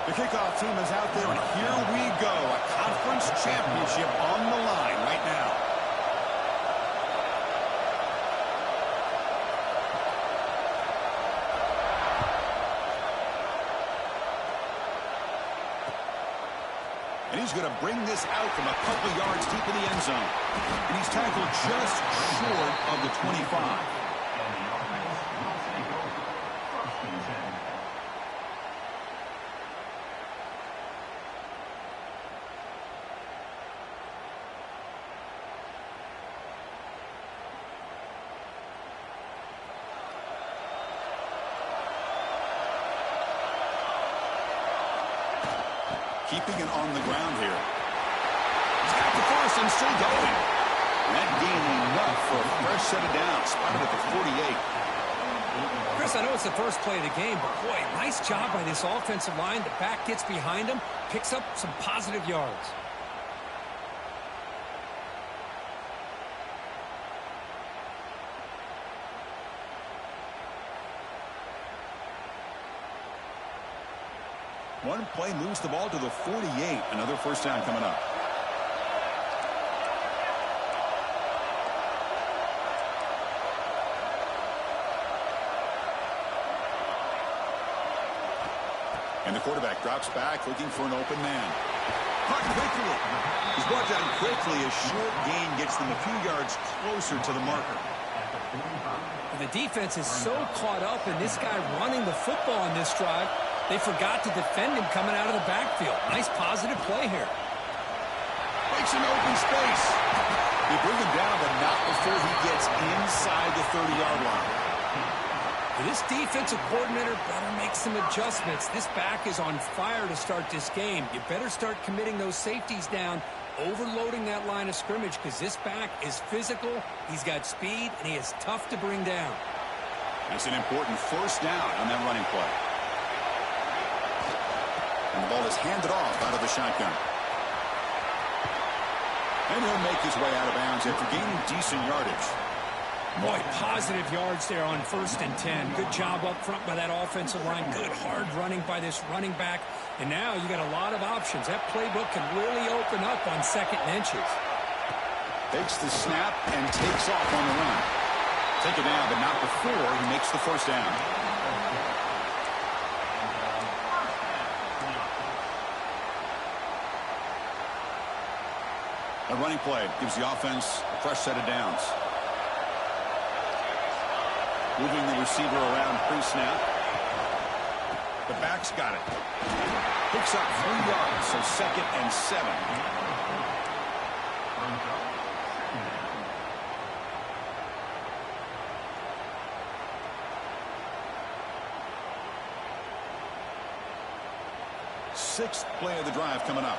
The kickoff team is out there, and here we go. A conference championship on the line right now. And he's going to bring this out from a couple yards deep in the end zone. And he's tackled just short of the 25. Keeping it on the ground here. He's got the first and still going. That gain enough for a fresh set of downs. Spotted at the 48. Chris, I know it's the first play of the game, but boy, nice job by this offensive line. The back gets behind him, picks up some positive yards. One play moves the ball to the 48. Another first down coming up. And the quarterback drops back, looking for an open man. Caught quickly. He's brought down quickly. A short gain gets them a few yards closer to the marker. The defense is so caught up in this guy running the football on this drive, they forgot to defend him coming out of the backfield. Nice positive play here. Makes an open space. They bring him down, but not before he gets inside the 30-yard line. This defensive coordinator better make some adjustments. This back is on fire to start this game. You better start committing those safeties down, overloading that line of scrimmage, because this back is physical, he's got speed, and he is tough to bring down. That's an important first down on that running play. And the ball is handed off out of the shotgun. And he'll make his way out of bounds after gaining decent yardage. Boy, positive yards there on 1st and 10. Good job up front by that offensive line. Good hard running by this running back. And now you got a lot of options. That playbook can really open up on 2nd and inches. Takes the snap and takes off on the run. Take it down, but not before he makes the first down. A running play gives the offense a fresh set of downs. Moving the receiver around pre-snap. The back's got it. Picks up 3 yards, so 2nd and 7. Sixth play of the drive coming up.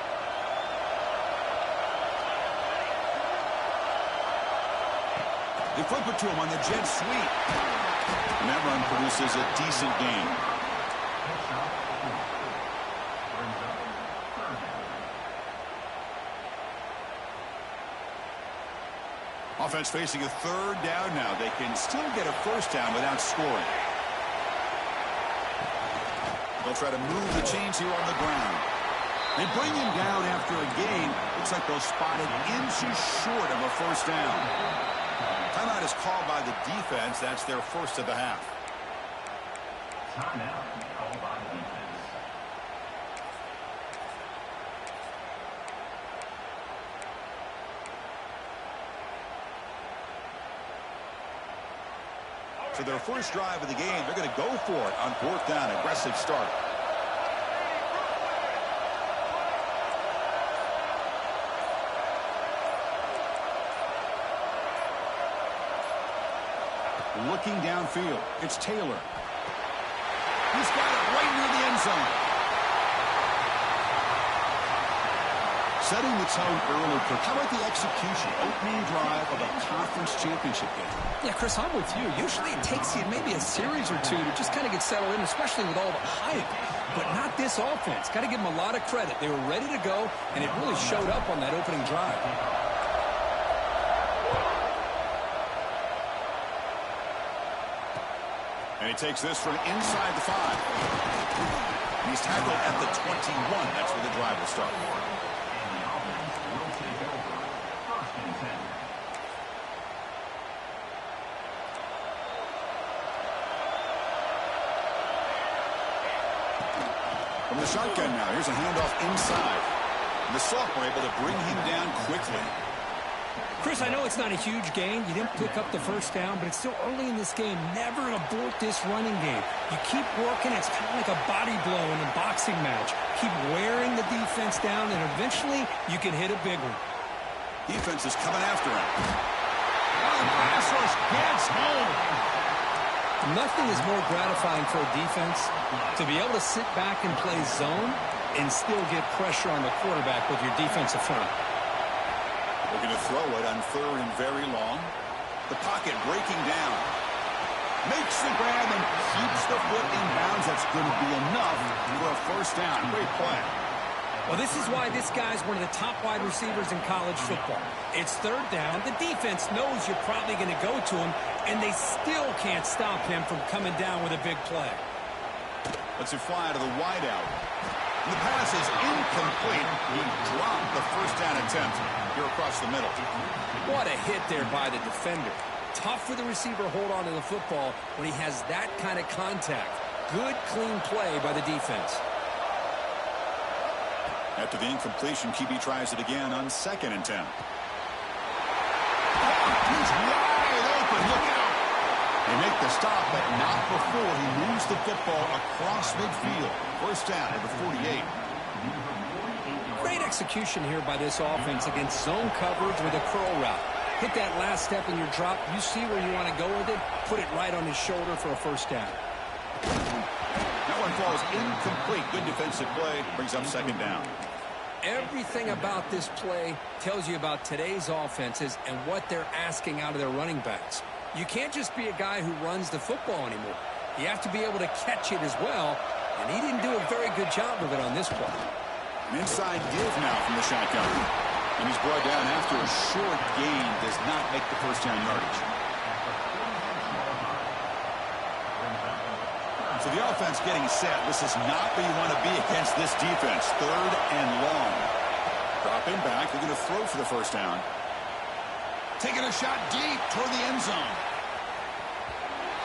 They flip it to him on the jet sweep. And that run produces a decent gain. Offense facing a 3rd down now. They can still get a first down without scoring. They'll try to move the chains here on the ground. They bring him down after a gain. Looks like they'll spot it inches short of a first down. Timeout is called by the defense. That's their first of the half. Timeout called by the defense. So their first drive of the game, they're going to go for it on 4th down. Aggressive start. Looking downfield, it's Taylor. He's got it right near the end zone. Setting the tone early. How about the execution? Opening drive of a conference championship game. Yeah, Chris, I'm with you. Usually it takes you maybe a series or two to just kind of get settled in, especially with all the hype. But not this offense. Got to give them a lot of credit. They were ready to go, and it really showed up on that opening drive. And he takes this from inside the 5. He's tackled at the 21. That's where the drive will start. From the shotgun now, here's a handoff inside. And the sophomore able to bring him down quickly. Chris, I know it's not a huge gain. You didn't pick up the first down, but it's still early in this game. Never abort this running game. You keep working. It's kind of like a body blow in a boxing match. Keep wearing the defense down, and eventually you can hit a big one. Defense is coming after him. The pass rush gets home. Nothing is more gratifying for a defense to be able to sit back and play zone and still get pressure on the quarterback with your defensive front. We're going to throw it on 3rd and very long. The pocket breaking down. Makes the grab and keeps the foot in bounds. That's going to be enough for a first down. Great play. Well, this is why this guy's one of the top wide receivers in college football. It's 3rd down. The defense knows you're probably going to go to him, and they still can't stop him from coming down with a big play. Lets it fly to the wideout. The pass is incomplete. He dropped the first down attempt here across the middle. What a hit there by the defender. Tough for the receiver to hold on to the football when he has that kind of contact. Good, clean play by the defense. After the incompletion, QB tries it again on 2nd and 10. He's wide open. Look out. They make the stop, but not before he moves the football across midfield. First down at the 48. Great execution here by this offense against zone coverage with a curl route. Hit that last step in your drop. You see where you want to go with it. Put it right on his shoulder for a first down. That one falls incomplete. Good defensive play. Brings up 2nd down. Everything about this play tells you about today's offenses and what they're asking out of their running backs. You can't just be a guy who runs the football anymore. You have to be able to catch it as well, and he didn't do a very good job of it on this play. An inside give now from the shotgun. And he's brought down after a short gain. Does not make the first down yardage. So the offense getting set. This is not where you want to be against this defense. 3rd and long. Dropping back. They're going to throw for the first down. Taking a shot deep toward the end zone.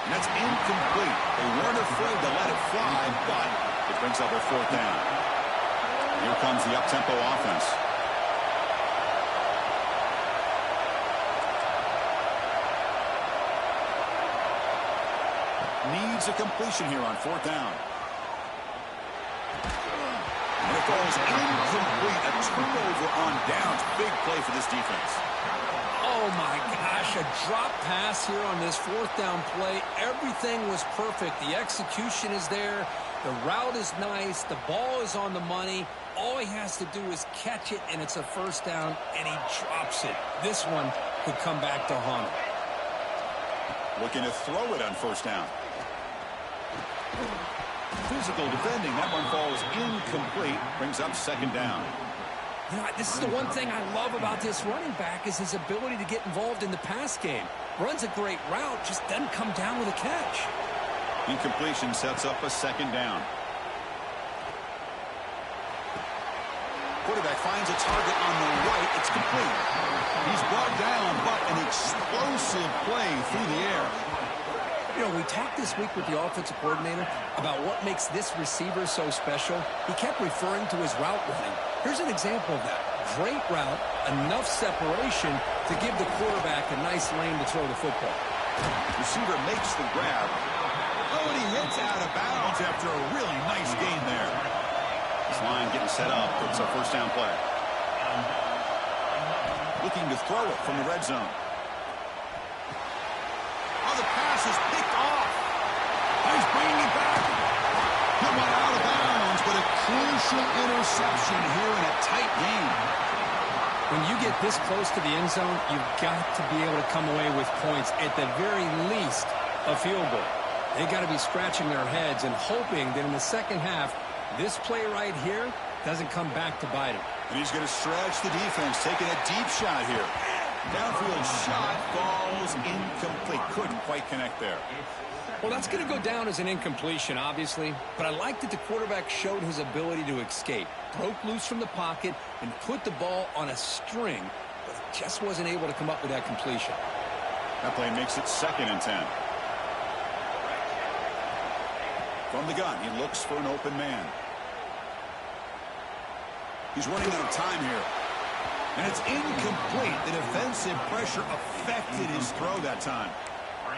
And that's incomplete. They weren't afraid to let it fly, but it brings up a 4th down. Here comes the up-tempo offense. Needs a completion here on 4th down. And it falls incomplete. A turnover on downs. Big play for this defense. Oh, my gosh, a drop pass here on this 4th down play. Everything was perfect. The execution is there. The route is nice. The ball is on the money. All he has to do is catch it, and it's a first down, and he drops it. This one could come back to haunt him. Looking to throw it on first down. Physical defending. That one falls incomplete. Brings up 2nd down. You know, this is the one thing I love about this running back is his ability to get involved in the pass game. Runs a great route, just doesn't come down with a catch. Incompletion sets up a 2nd down. Quarterback finds a target on the right. It's complete. He's brought down, but an explosive play through the air. You know, we talked this week with the offensive coordinator about what makes this receiver so special. He kept referring to his route running. Here's an example of that. Great route, enough separation to give the quarterback a nice lane to throw the football. Receiver makes the grab. Oh, and he hits out of bounds after a really nice gain there. This line getting set up. It's a first down play. Looking to throw it from the red zone. Oh, the pass is picked off. He's bringing it back. He went out of bounds, but a crucial interception here in a tight game. When you get this close to the end zone, you've got to be able to come away with points. At the very least, a field goal. They got to be scratching their heads and hoping that in the second half, this play right here doesn't come back to bite him. And he's going to stretch the defense, taking a deep shot here. Downfield shot falls incomplete. Couldn't quite connect there. Well, that's going to go down as an incompletion, obviously, but I like that the quarterback showed his ability to escape, broke loose from the pocket, and put the ball on a string, but just wasn't able to come up with that completion. That play makes it 2nd and 10. From the gun, he looks for an open man. He's running out of time here. And it's incomplete. The defensive pressure affected his throw that time.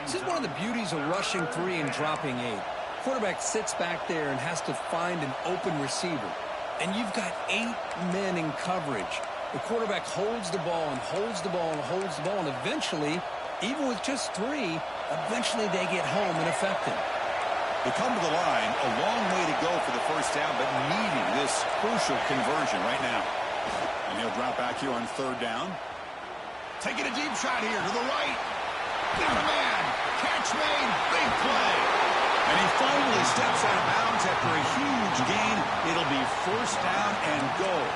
This is one of the beauties of rushing 3 and dropping 8. Quarterback sits back there and has to find an open receiver. And you've got 8 men in coverage. The quarterback holds the ball and holds the ball and holds the ball, and eventually, even with just 3, eventually they get home and affect him. They come to the line, a long way to go for the first down, but needing this crucial conversion right now. And he'll drop back here on 3rd down. Taking a deep shot here to the right. Got a man. Catch made. Big play. And he finally steps out of bounds after a huge gain. It'll be 1st down and goal.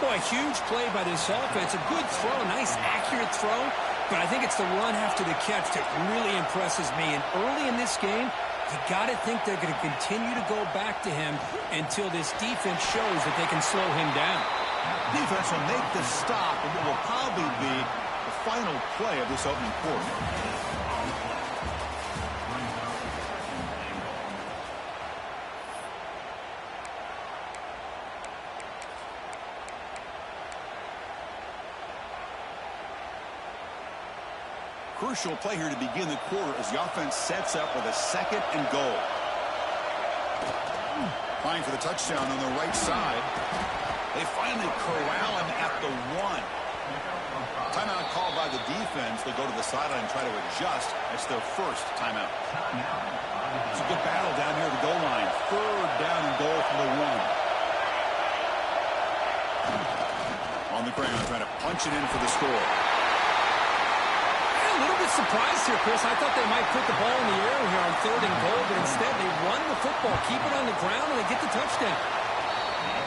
Boy, huge play by this offense. A good throw, nice accurate throw. But I think it's the run after the catch that really impresses me. And early in this game, you got to think they're going to continue to go back to him until this defense shows that they can slow him down. Defense will make the stop, and it will probably be the final play of this opening quarter. Crucial play here to begin the quarter as the offense sets up with a 2nd and goal. Applying for the touchdown on the right side. They finally corral him at the 1. Timeout called by the defense. They go to the sideline and try to adjust. That's their 1st timeout. It's a good battle down here at the goal line. 3rd down and goal from the 1. On the ground, trying to punch it in for the score. A little bit surprised here, Chris. I thought they might put the ball in the air here on 3rd and goal, but instead they run the football, keep it on the ground, and they get the touchdown.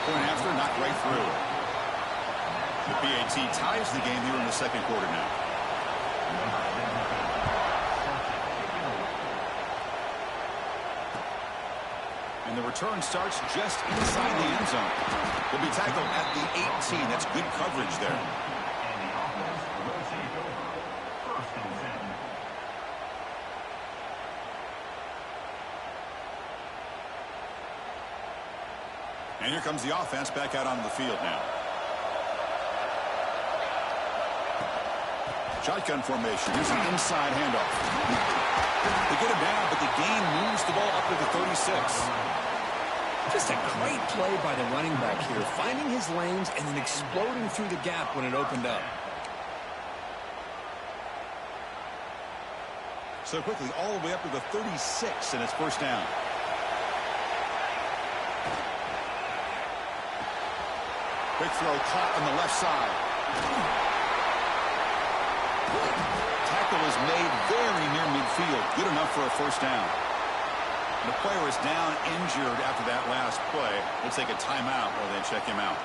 Point after, not right through. The PAT ties the game here in the 2nd quarter now. And the return starts just inside the end zone. Will be tackled at the 18. That's good coverage there. And here comes the offense back out onto the field now. Shotgun formation. Here's an inside handoff. They get it down, but the gain moves the ball up to the 36. Just a great play by the running back here, finding his lanes and then exploding through the gap when it opened up. So quickly, all the way up to the 36, and it's 1st down. Quick throw caught on the left side. Tackle is made very near midfield. Good enough for a 1st down. The player is down injured after that last play. They'll take a timeout while they check him out.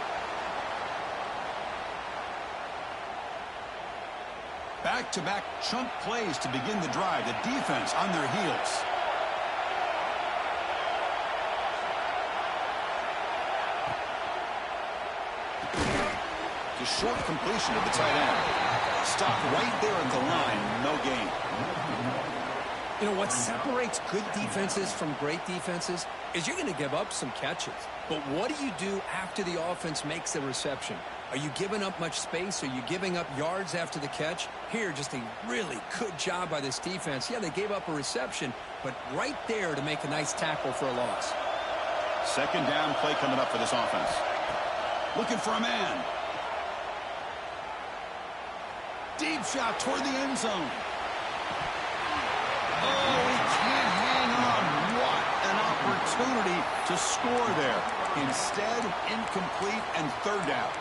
Back-to-back chunk plays to begin the drive. The defense on their heels. The short completion of the tight end. Stopped right there at the line. No gain. You know, what separates good defenses from great defenses is you're going to give up some catches. But what do you do after the offense makes the reception? Are you giving up much space? Are you giving up yards after the catch? Here, just a really good job by this defense. Yeah, they gave up a reception, but right there to make a nice tackle for a loss. 2nd down play coming up for this offense. Looking for a man. Deep shot toward the end zone. Oh, he can't hang on. What an opportunity to score there. Instead, incomplete and 3rd down.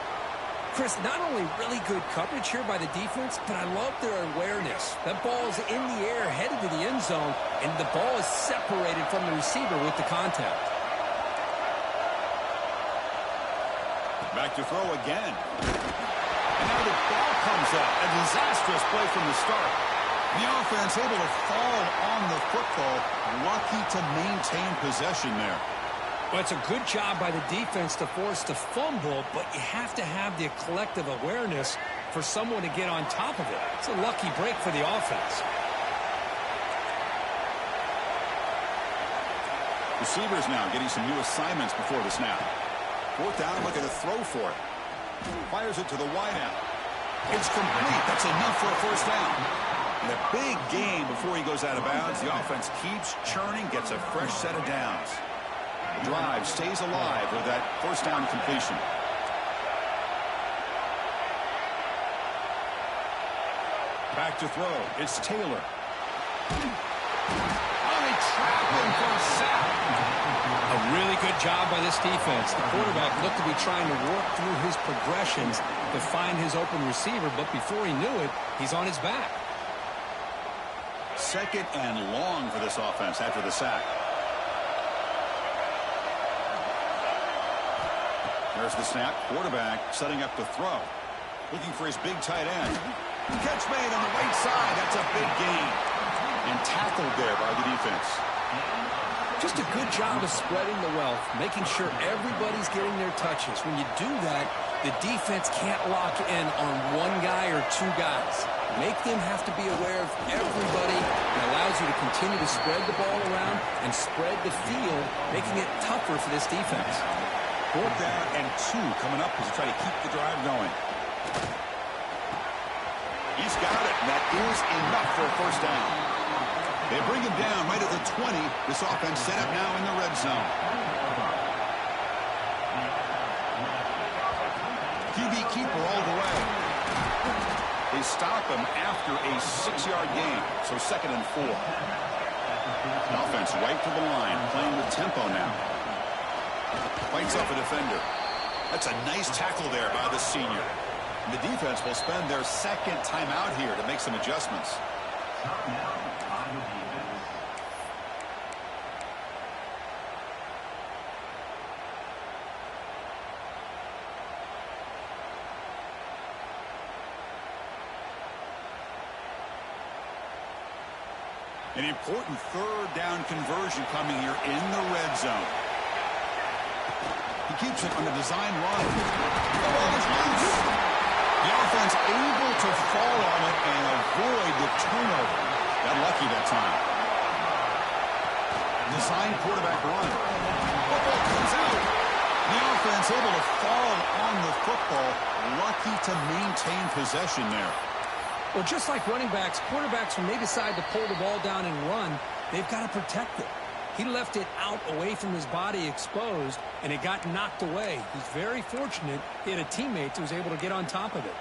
Chris, not only really good coverage here by the defense, but I love their awareness. That ball's in the air, headed to the end zone, and the ball is separated from the receiver with the contact. Back to throw again. And now the ball comes up. A disastrous play from the start. The offense able to fall on the football. Lucky to maintain possession there. Well, it's a good job by the defense to force the fumble, but you have to have the collective awareness for someone to get on top of it. It's a lucky break for the offense. Receivers now getting some new assignments before the snap. Fourth down, looking to throw for it. Fires it to the wideout. It's complete. That's enough for a first down. And a big gain before he goes out of bounds. The offense keeps churning, gets a fresh set of downs. The drive stays alive with that first down completion. Back to throw. It's Taylor. Oh, they trap him for a sack. A really good job by this defense. The quarterback looked to be trying to work through his progressions to find his open receiver, but before he knew it, he's on his back. Second and long for this offense after the sack. There's the snap. Quarterback setting up to throw. Looking for his big tight end. Catch made on the right side. That's a big gain. And tackled there by the defense. Just a good job of spreading the wealth, making sure everybody's getting their touches. When you do that, the defense can't lock in on one guy or two guys. Make them have to be aware of everybody. It allows you to continue to spread the ball around and spread the field, making it tougher for this defense. Fourth down and 2 coming up as you try to keep the drive going. He's got it, and that is enough for a first down. They bring him down right at the 20. This offense set up now in the red zone. QB keeper all the way. They stop him after a 6-yard gain, so second and 4. The offense right to the line, playing with tempo now. Fights off a defender. That's a nice tackle there by the senior. And the defense will spend their second timeout here to make some adjustments. An important third down conversion coming here in the red zone. He keeps it on the design run. The ball is loose. The offense able to fall on it and avoid the turnover. Got lucky that time. Design quarterback run. Football comes out. The offense able to fall on the football. Lucky to maintain possession there. Well, just like running backs, quarterbacks, when they decide to pull the ball down and run, they've got to protect it. He left it out away from his body exposed, and it got knocked away. He's very fortunate he had a teammate who was able to get on top of it.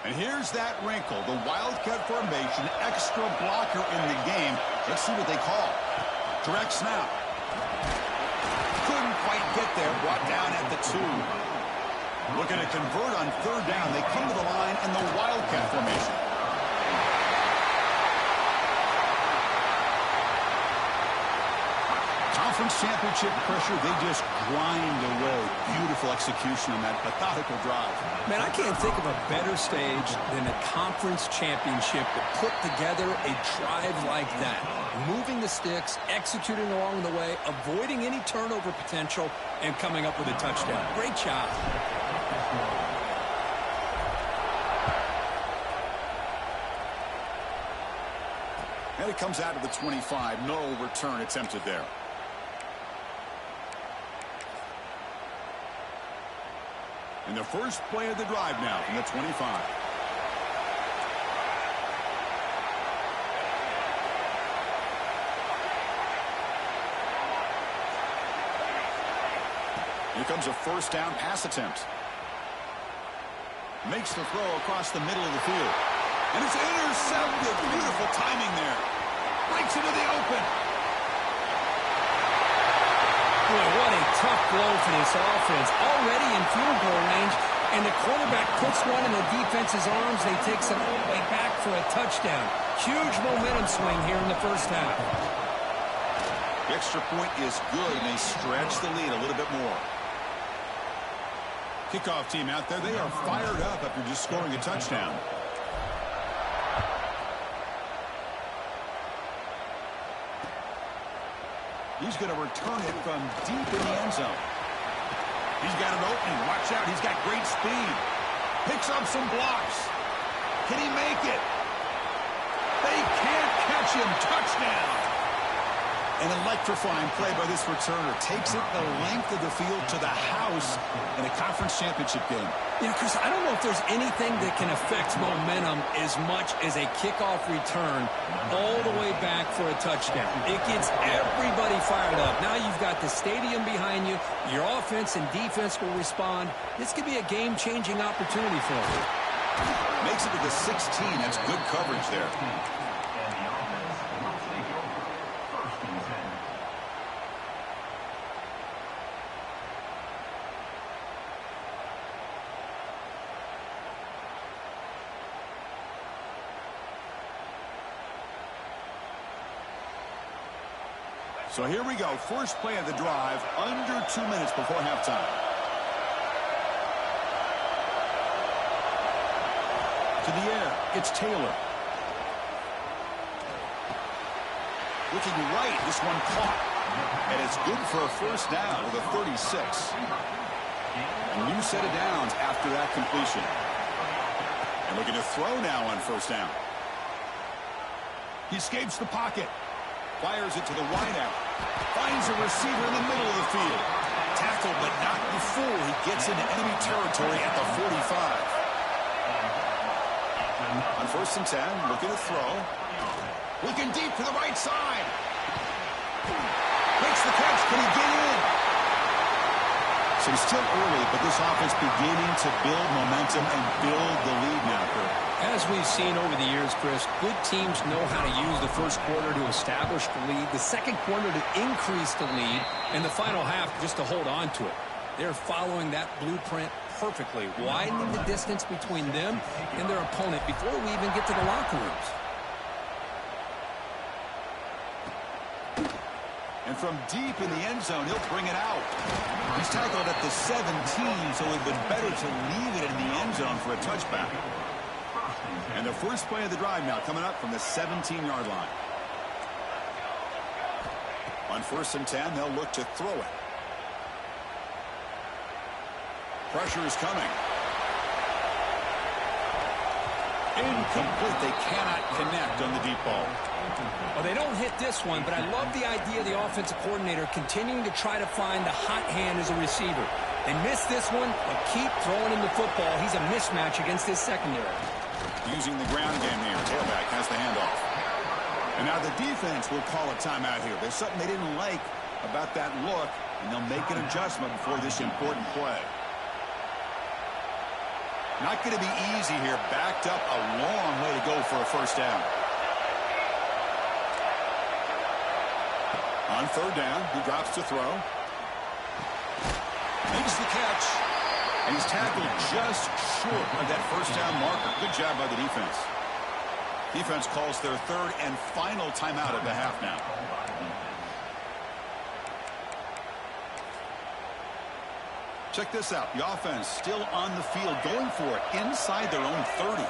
And here's that wrinkle, the Wildcat formation, extra blocker in the game. Let's see what they call. Direct snap. Couldn't quite get there, brought down at the 2. Looking to convert on third down. They come to the line in the Wildcat formation. Conference championship pressure, they just grind away. Beautiful execution on that methodical drive. Man, I can't think of a better stage than a conference championship to put together a drive like that. Moving the sticks, executing along the way, avoiding any turnover potential, and coming up with a touchdown. Great job. And it comes out of the 25. No return attempted there. And the first play of the drive now from the 25. Here comes a first down pass attempt. Makes the throw across the middle of the field. And it's intercepted. Beautiful timing there. Breaks into the open. Boy, what a tough blow for this offense. Already in field goal range, and the quarterback puts one in the defense's arms. They take it all the way back for a touchdown. Huge momentum swing here in the first half. The extra point is good, and they stretch the lead a little bit more. Kickoff team out there, they are fired up after just scoring a touchdown. He's going to return it from deep in the end zone. He's got an opening. Watch out. He's got great speed. Picks up some blocks. Can he make it? They can't catch him. Touchdown. An electrifying play by this returner. Takes it the length of the field to the house in a conference championship game. Yeah, Chris, I don't know if there's anything that can affect momentum as much as a kickoff return all the way back for a touchdown. It gets everybody fired up. Now you've got the stadium behind you. Your offense and defense will respond. This could be a game-changing opportunity for them. Makes it to the 16. That's good coverage there. So here we go. First play of the drive, under 2 minutes before halftime. To the air, it's Taylor. Looking right, this one caught. And it's good for a first down with a 36. A new set of downs after that completion. And looking to throw now on first down. He escapes the pocket. Fires it to the wideout. Finds a receiver in the middle of the field. Tackled, but not before he gets into enemy territory at the 45. On first and 10, looking to throw. Looking deep to the right side. Makes the catch. Can he get in? So it's still early, but this offense beginning to build momentum and build the lead now, Kurt. As we've seen over the years, Chris, good teams know how to use the first quarter to establish the lead, the second quarter to increase the lead, and the final half just to hold on to it. They're following that blueprint perfectly, widening the distance between them and their opponent before we even get to the locker rooms. And from deep in the end zone, he'll bring it out. He's tackled at the 17, so it would have been better to leave it in the end zone for a touchback. And the first play of the drive now coming up from the 17-yard line. On first and 10, they'll look to throw it. Pressure is coming. Incomplete. They cannot connect on the deep ball. Well, they don't hit this one, but I love the idea of the offensive coordinator continuing to try to find the hot hand as a receiver. They missed this one, but keep throwing him the football. He's a mismatch against his secondary. Using the ground game here. Tailback has the handoff. And now the defense will call a timeout here. There's something they didn't like about that look, and they'll make an adjustment before this important play. Not going to be easy here. Backed up a long way to go for a first down. On third down, he drops to throw. Makes the catch. And he's tackled just short of that first down marker. Good job by the defense. Defense calls their third and final timeout of the half now. Check this out. The offense still on the field, going for it inside their own 30.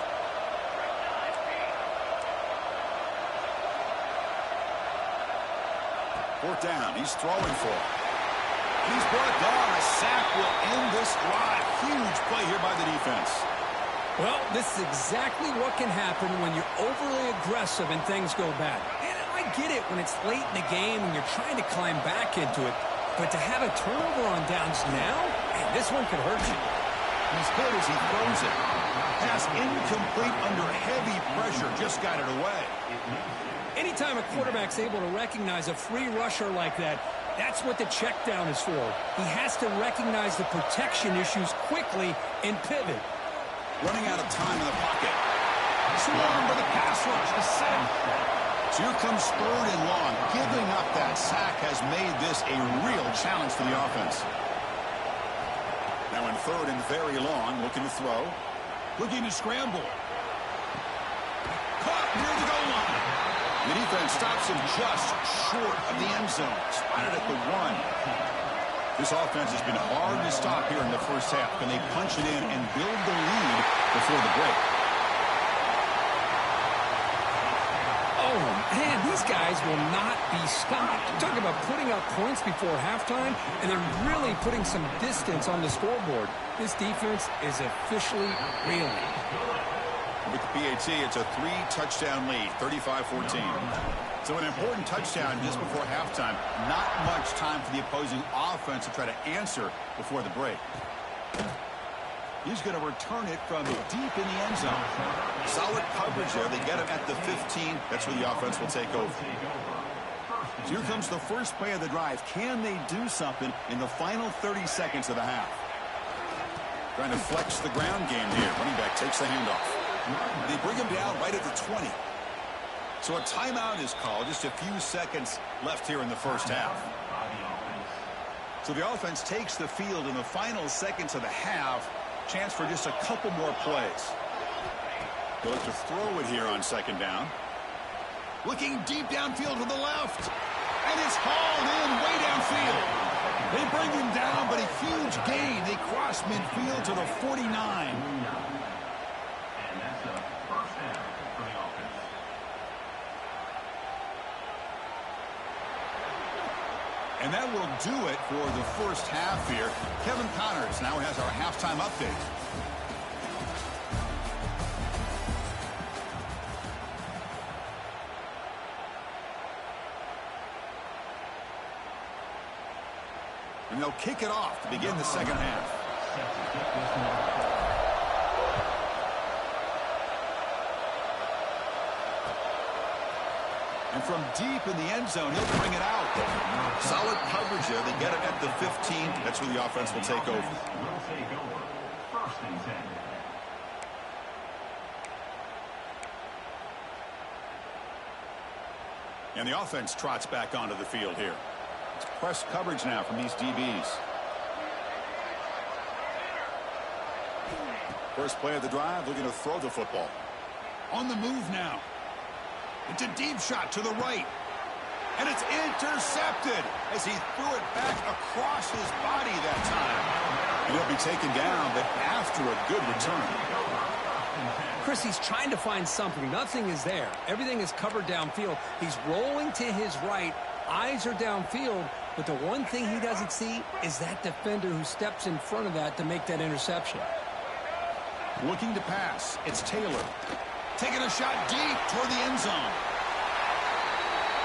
Fourth down. He's throwing for it. He's brought down. A sack will end this drive. Huge play here by the defense. Well, this is exactly what can happen when you're overly aggressive and things go bad. And I get it when it's late in the game and you're trying to climb back into it. But to have a turnover on downs now, man, this one could hurt you. He's hit as he throws it. Pass incomplete under heavy pressure. Just got it away. Anytime a quarterback's able to recognize a free rusher like that, that's what the check down is for. He has to recognize the protection issues quickly and pivot. Running out of time in the pocket. Swarmed by the pass rush. The sack. So here comes third and long. Giving up that sack has made this a real challenge for the offense. Now in third and very long, looking to throw. Looking to scramble. Caught near the goal line. The defense stops him just short of the end zone. Spotted at the 1. This offense has been hard to stop here in the first half. Can they punch it in and build the lead before the break? Oh, man, these guys will not be stopped. Talking about putting up points before halftime, and they're really putting some distance on the scoreboard. This defense is officially reeling. With the PAT, it's a 3-touchdown lead, 35-14. So an important touchdown just before halftime. Not much time for the opposing offense to try to answer before the break. He's going to return it from deep in the end zone. Solid coverage there. They get him at the 15. That's where the offense will take over. So here comes the first play of the drive. Can they do something in the final 30 seconds of the half? Trying to flex the ground game here. Running back takes the handoff. They bring him down right at the 20. So a timeout is called. Just a few seconds left here in the first half. So the offense takes the field in the final seconds of the half. Chance for just a couple more plays. They'll look to throw it here on second down. Looking deep downfield to the left. And it's hauled in way downfield. They bring him down, but a huge gain. They cross midfield to the 49. And that will do it for the first half here. Kevin Connors now has our halftime update. And they'll kick it off to begin the second half. And from deep in the end zone, he'll bring it out. Solid coverage there. They get it at the 15. That's where the offense will take over. And the offense trots back onto the field here. It's press coverage now from these DBs. First play of the drive, looking to throw the football. On the move now. It's a deep shot to the right. And it's intercepted as he threw it back across his body that time. He'll be taken down, but after a good return. Chris, he's trying to find something. Nothing is there. Everything is covered downfield. He's rolling to his right. Eyes are downfield. But the one thing he doesn't see is that defender who steps in front of that to make that interception. Looking to pass. It's Taylor. Taking a shot deep toward the end zone.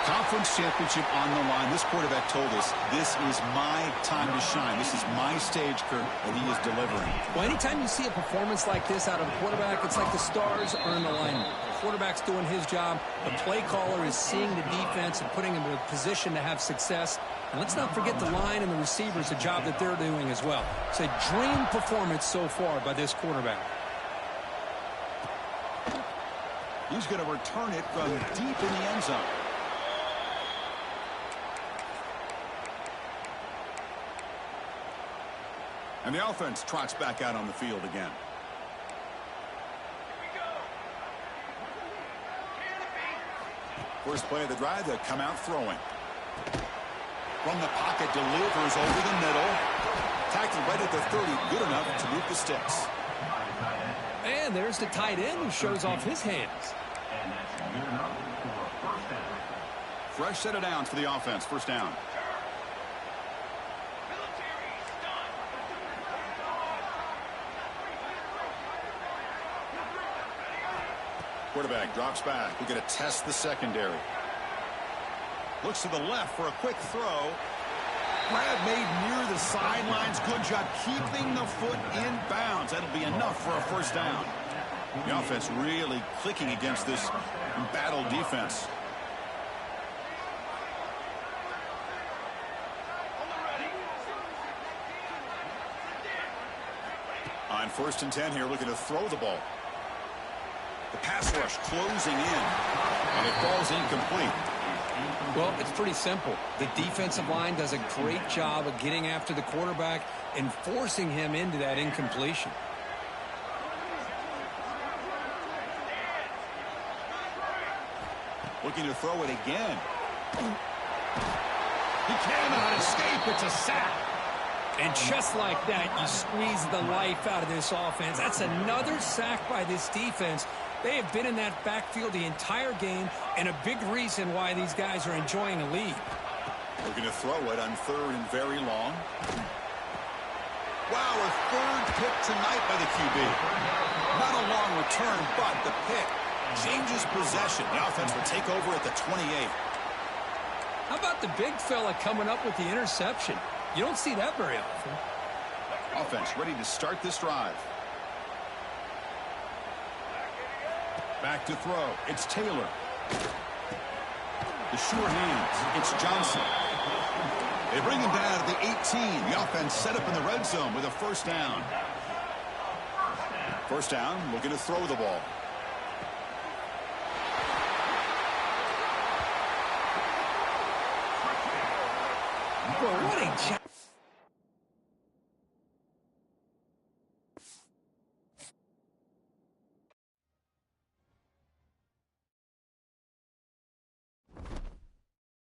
Conference championship on the line. This quarterback told us, this is my time to shine. This is my stage, Kurt, and he is delivering. Well, anytime you see a performance like this out of a quarterback, it's like the stars are in alignment. The quarterback's doing his job. The play caller is seeing the defense and putting him in a position to have success. And let's not forget the line and the receivers, the job that they're doing as well. It's a dream performance so far by this quarterback. He's going to return it from deep in the end zone. And the offense trots back out on the field again. First play of the drive, they'll come out throwing. From the pocket, delivers over the middle. Tackled right at the 30, good enough to move the sticks. And there's the tight end who shows off his hands. Fresh set of downs for the offense. First down. Quarterback drops back. We're going to test the secondary. Looks to the left for a quick throw. Grab made near the sidelines. Good job keeping the foot in bounds. That'll be enough for a first down. The offense really clicking against this embattled defense. On 1st and 10 here, looking to throw the ball. The pass rush closing in, and it falls incomplete. Well, it's pretty simple. The defensive line does a great job of getting after the quarterback and forcing him into that incompletion. Looking to throw it again. He cannot escape. It's a sack. And just like that, you squeeze the life out of this offense. That's another sack by this defense. They have been in that backfield the entire game, and a big reason why these guys are enjoying a lead. Looking to throw it on 3rd and very long. Wow, a 3rd pick tonight by the QB. Not a long return, but the pick changes possession. The offense will take over at the 28. How about the big fella coming up with the interception? You don't see that very often. Offense ready to start this drive. Back to throw. It's Taylor. The sure hands. It's Johnson. They bring him down at the 18. The offense set up in the red zone with a 1st down. 1st down, looking to throw the ball. Well, what a